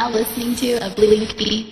now listening to a Blue Leaf Beat.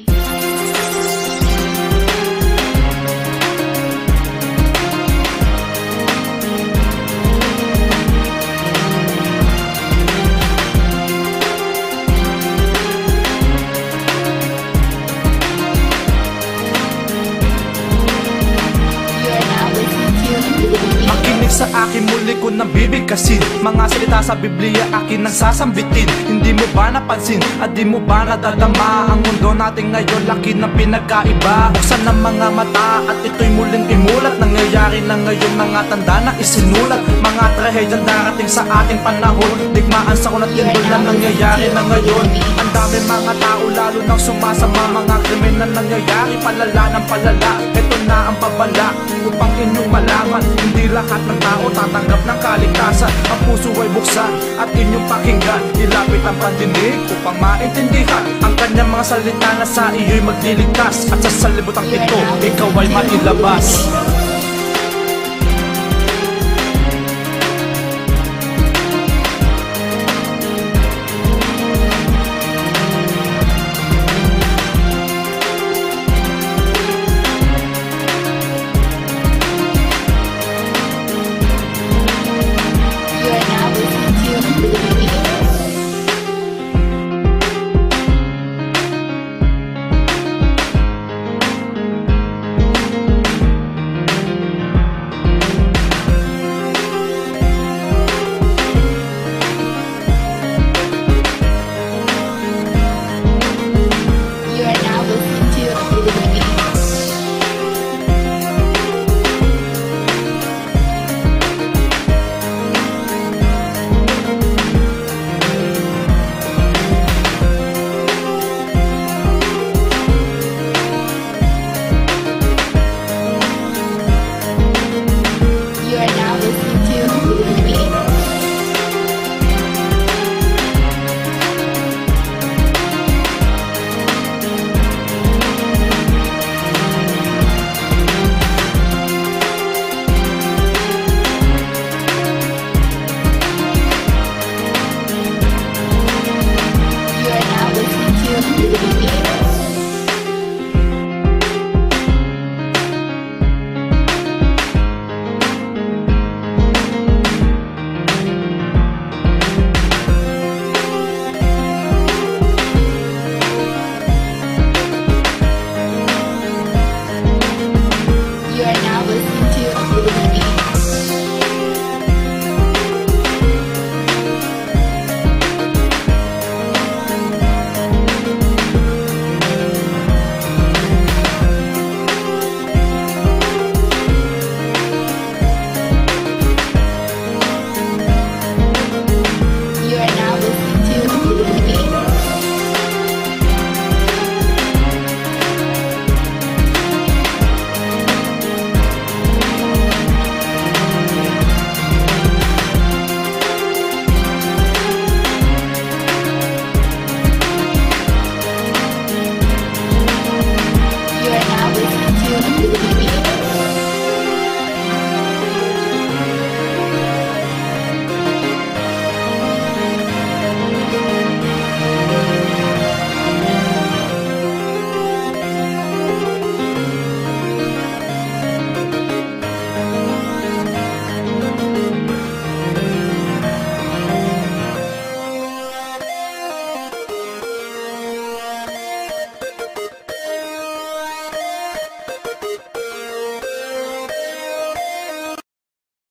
Makinig sa akin, muli ko nang bibigkasin mga salita sa Biblia, akin nang sasambitin. Hindi mo ba napansin at di mo ba nadadama? Ang mundo natin ngayon, laki ng pinagkaiba. Buksan ng mga mata at ito'y muling imulat. Nangyayari na ngayon, mga tanda na isinulat. Mga trahedyang darating sa ating panahon. Digmaan sa kunat lindol na nangyayari na ngayon. Ang dami mga tao lalo nang sumasama. Mga krimen na nangyayari, palala ng palala. Ito na ang babala upang inyong malaman. Hindi lahat ng tao tatanggap ng kaligtasan. Ang puso ay buksan at inyong pakinggan. Ilapit ang pandinig upang maintindihan ang kanyang mga salita na sa iyo'y magliligtas. At sa salibutang ito, ikaw ay mailabas.